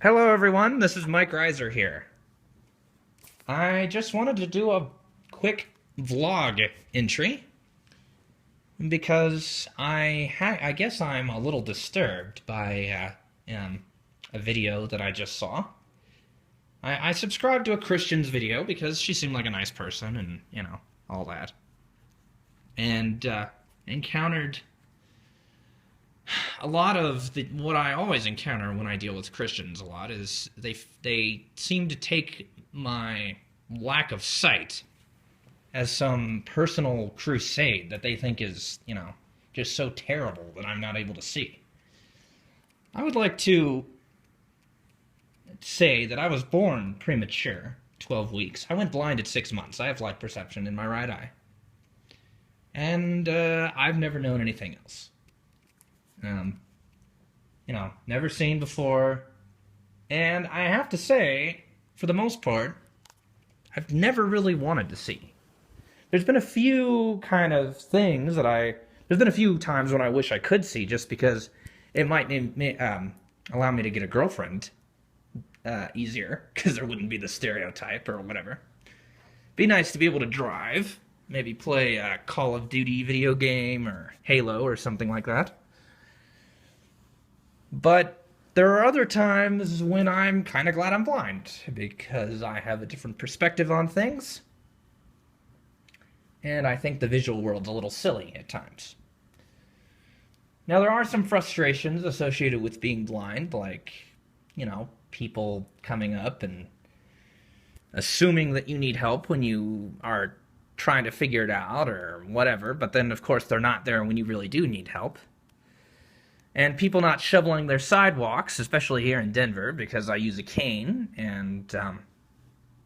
Hello everyone, this is Mike Reiser here. I just wanted to do a quick vlog entry because I guess I'm a little disturbed by a video that I just saw. I subscribed to a Christian's video because she seemed like a nice person and, all that. And encountered a lot of what I always encounter when I deal with Christians a lot is they seem to take my lack of sight as some personal crusade that they think is, just so terrible that I'm not able to see. I would like to say that I was born premature, 12 weeks. I went blind at 6 months. I have light perception in my right eye. And I've never known anything else. Never seen before. And I have to say, for the most part, I've never really wanted to see. There's been a few kind of things that there's been a few times when I wish I could see just because it might allow me to get a girlfriend easier, because there wouldn't be the stereotype or whatever. Be nice to be able to drive, maybe play a Call of Duty video game or Halo or something like that. But there are other times when I'm kind of glad I'm blind, because I have a different perspective on things. And I think the visual world's a little silly at times. Now, there are some frustrations associated with being blind, like, people coming up and assuming that you need help when you are trying to figure it out or whatever, but then, of course, they're not there when you really do need help. And people not shoveling their sidewalks, especially here in Denver, because I use a cane, and,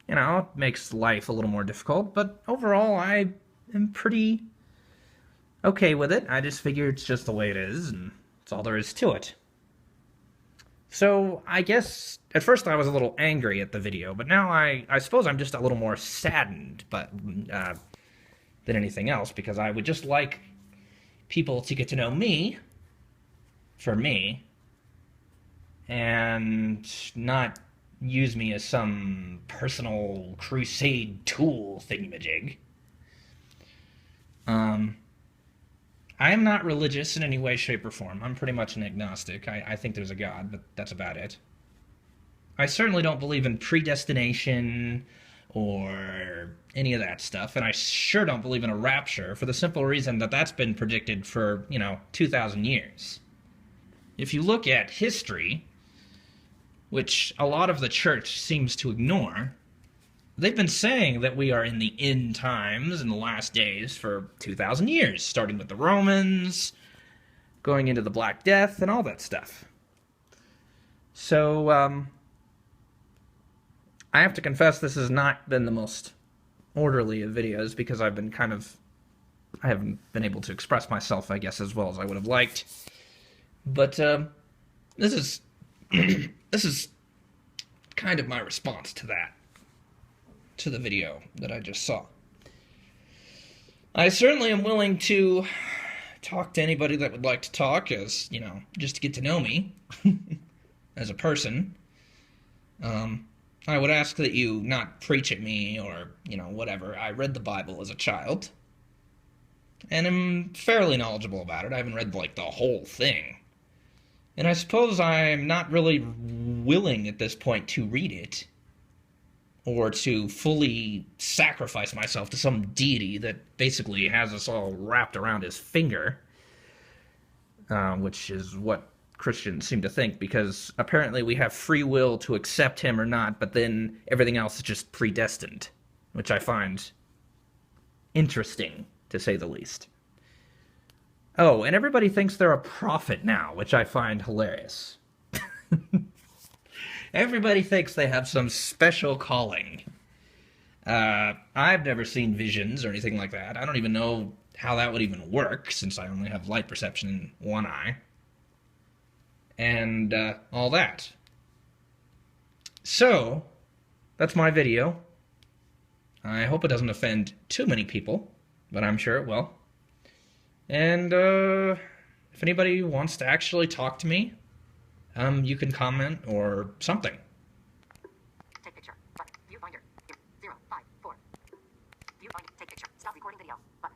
it makes life a little more difficult. But overall, I am pretty okay with it. I just figure it's just the way it is, and that's all there is to it. So, I guess, at first I was a little angry at the video, but now I suppose I'm just a little more saddened than anything else, because I would just like people to get to know me, for me, and not use me as some personal crusade tool thingamajig. I am not religious in any way, shape, or form. I'm pretty much an agnostic. I think there's a God, but that's about it. I certainly don't believe in predestination or any of that stuff, and I sure don't believe in a rapture for the simple reason that that's been predicted for, 2,000 years. If you look at history, which a lot of the church seems to ignore, they've been saying that we are in the end times, in the last days, for 2,000 years, starting with the Romans, going into the Black Death, and all that stuff. So, I have to confess this has not been the most orderly of videos, because I haven't been able to express myself, I guess, as well as I would have liked. But this is this is kind of my response to that, to the video that I just saw. I certainly am willing to talk to anybody that would like to talk, as, just to get to know me as a person. I would ask that you not preach at me or, whatever. I read the Bible as a child, and I'm fairly knowledgeable about it. I haven't read, the whole thing. And I suppose I'm not really willing at this point to read it, or to fully sacrifice myself to some deity that basically has us all wrapped around his finger, which is what Christians seem to think, because apparently we have free will to accept him or not, but then everything else is just predestined, which I find interesting, to say the least. Oh, and everybody thinks they're a prophet now, which I find hilarious. Everybody thinks they have some special calling. I've never seen visions or anything like that. I don't even know how that would even work, since I only have light perception in one eye. And all that. So, that's my video. I hope it doesn't offend too many people, but I'm sure it will. And if anybody wants to actually talk to me, You can comment or something. Take picture. Button. Viewfinder. 0, 5, 4. Viewfinder. Take picture. Stop recording video. Button.